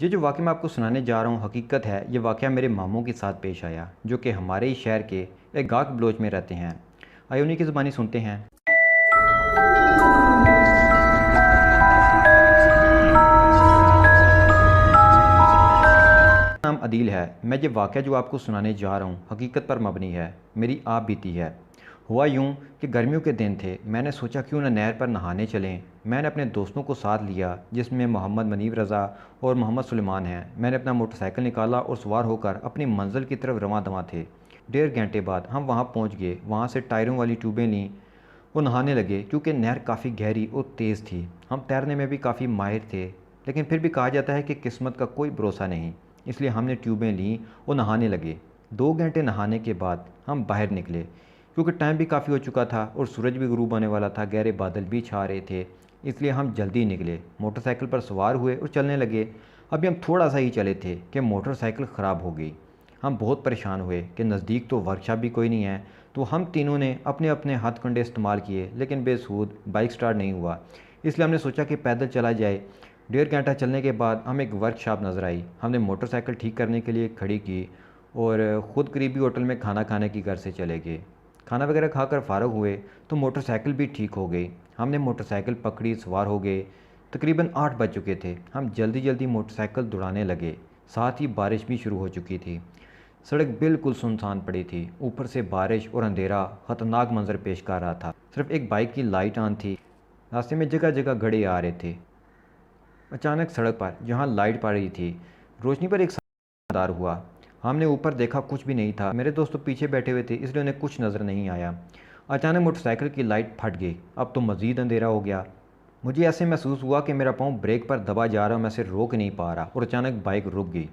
یہ جو واقعہ میں آپ کو سنانے جا رہا ہوں حقیقت ہے۔ یہ واقعہ میرے ماموں کے ساتھ پیش آیا جو کہ ہمارے ہی شہر کے ایک گاک بلوچ میں رہتے ہیں۔ آئیے انہی کی زبانی سنتے ہیں۔ نام عدیل ہے۔ میں یہ واقعہ جو آپ کو سنانے جا رہا ہوں حقیقت پر مبنی ہے، میری آپ بیتی ہے۔ ہوا یوں کہ گرمیوں کے دن تھے، میں نے سوچا کیوں نہ نہر پر نہانے چلیں۔ میں نے اپنے دوستوں کو ساتھ لیا جس میں محمد منیب رضا اور محمد سلیمان ہیں۔ میں نے اپنا موٹر سائیکل نکالا اور سوار ہو کر اپنی منزل کی طرف رواں دواں تھے۔ 1.5 گھنٹے بعد ہم وہاں پہنچ گئے۔ وہاں سے ٹائروں والی ٹیوبیں لیں اور نہانے لگے کیونکہ نہر کافی گہری اور تیز تھی۔ ہم تیرنے میں بھی کافی ماہر تھے، لیکن پھر بھی کہا جاتا ہے کہ قسمت کا کوئی بھروسہ نہیں، اس لیے ہم نے ٹیوبیں لیں اور نہانے لگے۔ 2 گھنٹے نہانے کے بعد ہم باہر نکلے کیونکہ ٹائم بھی کافی ہو چکا تھا اور سورج بھی غروب ہونے والا تھا، گہرے بادل بھی چھا رہے تھے، اس لیے ہم جلدی نکلے، موٹر سائیکل پر سوار ہوئے اور چلنے لگے۔ ابھی ہم تھوڑا سا ہی چلے تھے کہ موٹر سائیکل خراب ہو گئی۔ ہم بہت پریشان ہوئے کہ نزدیک تو ورکشاپ بھی کوئی نہیں ہے، تو ہم تینوں نے اپنے اپنے ہاتھ کنڈے استعمال کیے لیکن بے سود بائک سٹارٹ نہیں ہوا، اس لیے ہم نے سوچا کہ پیدل چلا جائے۔ 1.5 گھنٹہ چلنے کے بعد ہم ایک ورکشاپ نظر آئی۔ ہم نے موٹر سائیکل ٹھیک کرنے کے لیے کھڑی کی اور خود قریبی ہوٹل میں کھانا کھانے کی گھر سے چلے گئے۔ کھانا وغیرہ کھا کر فارغ ہوئے تو موٹر سائیکل بھی ٹھیک ہو گئی۔ ہم نے موٹر سائیکل پکڑی، سوار ہو گئے۔ تقریباً 8 بج چکے تھے۔ ہم جلدی جلدی موٹر سائیکل دوڑانے لگے، ساتھ ہی بارش بھی شروع ہو چکی تھی۔ سڑک بالکل سنسان پڑی تھی، اوپر سے بارش اور اندھیرا خطرناک منظر پیش کر رہا تھا۔ صرف ایک بائک کی لائٹ آن تھی، راستے میں جگہ جگہ گڑھے آ رہے تھے۔ اچانک سڑک پر جہاں لائٹ پڑ رہی تھی، روشنی پر ایک دار ہوا۔ ہم نے اوپر دیکھا، کچھ بھی نہیں تھا۔ میرے دوست تو پیچھے بیٹھے ہوئے تھے اس لیے انہیں کچھ نظر نہیں آیا۔ اچانک موٹر سائیکل کی لائٹ پھٹ گئی، اب تو مزید اندھیرا ہو گیا۔ مجھے ایسے محسوس ہوا کہ میرا پاؤں بریک پر دبا جا رہا، میں اسے روک نہیں پا رہا اور اچانک بائک رک گئی۔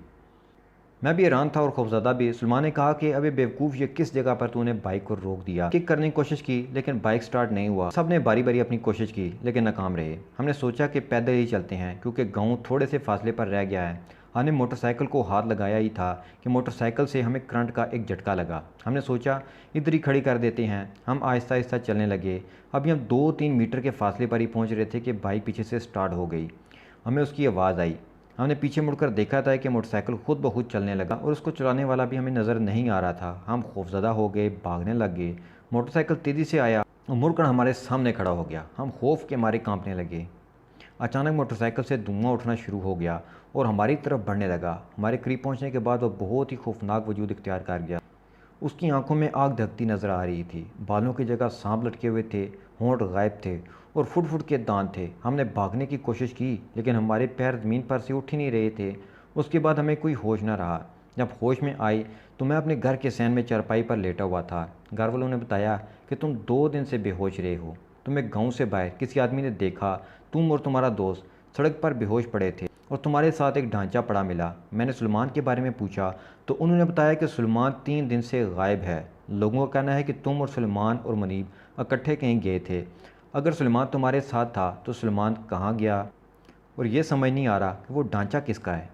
میں بھی حیران تھا اور خوفزدہ بھی۔ سلمان نے کہا کہ ابے بیوقوف، یہ کس جگہ پر تو نے بائک کو روک دیا؟ کک کرنے کی کوشش کی لیکن بائک سٹارٹ نہیں ہوا۔ سب نے باری باری اپنی کوشش کی لیکن ناکام رہے۔ ہم نے سوچا کہ پیدل ہی چلتے ہیں کیونکہ گاؤں تھوڑے سے فاصلے پر رہ گیا ہے۔ ہم نے موٹر سائیکل کو ہاتھ لگایا ہی تھا کہ موٹر سائیکل سے ہمیں کرنٹ کا ایک جھٹکا لگا۔ ہم نے سوچا ادھر ہی کھڑی کر دیتے ہیں۔ ہم آہستہ آہستہ چلنے لگے۔ ابھی ہم 2-3 میٹر کے فاصلے پر ہی پہنچ رہے تھے کہ بائک پیچھے سے سٹارٹ ہو گئی۔ ہمیں اس کی آواز آئی۔ ہم نے پیچھے مڑ کر دیکھا تھا کہ موٹر سائیکل خود بخود چلنے لگا اور اس کو چلانے والا بھی ہمیں نظر نہیں آ رہا تھا۔ ہم خوفزدہ ہو گئے، بھاگنے لگ گئے۔ موٹر سائیکل تیزی سے آیا اور مڑ کر ہمارے سامنے کھڑا ہو گیا۔ ہم خوف کے مارے کانپنے لگے۔ اچانک موٹر سائیکل سے دھواں اٹھنا شروع ہو گیا اور ہماری طرف بڑھنے لگا۔ ہمارے قریب پہنچنے کے بعد وہ بہت ہی خوفناک وجود اختیار کر گیا۔ اس کی آنکھوں میں آگ دھکتی نظر آ رہی تھی، بالوں کی جگہ سانپ لٹکے ہوئے تھے، ہونٹ غائب تھے اور فٹ فٹ کے دانت تھے۔ ہم نے بھاگنے کی کوشش کی لیکن ہمارے پیر زمین پر سے اٹھ ہی نہیں رہے تھے۔ اس کے بعد ہمیں کوئی ہوش نہ رہا۔ جب ہوش میں آئی تو میں اپنے گھر کے صحن میں چارپائی پر لیٹا ہوا تھا۔ گھر والوں نے بتایا کہ تم 2 دن سے بے ہوش رہے ہو، تمہیں گاؤں سے باہر کسی آدمی نے دیکھا، تم اور تمہارا دوست سڑک پر بے ہوش پڑے تھے اور تمہارے ساتھ ایک ڈھانچہ پڑا ملا۔ میں نے سلمان کے بارے میں پوچھا تو انہوں نے بتایا کہ سلمان 3 دن سے غائب ہے۔ لوگوں کا کہنا ہے کہ تم اور سلمان اور منیب اکٹھے کہیں گئے تھے۔ اگر سلمان تمہارے ساتھ تھا تو سلمان کہاں گیا؟ اور یہ سمجھ نہیں آ رہا کہ وہ ڈھانچہ کس کا ہے۔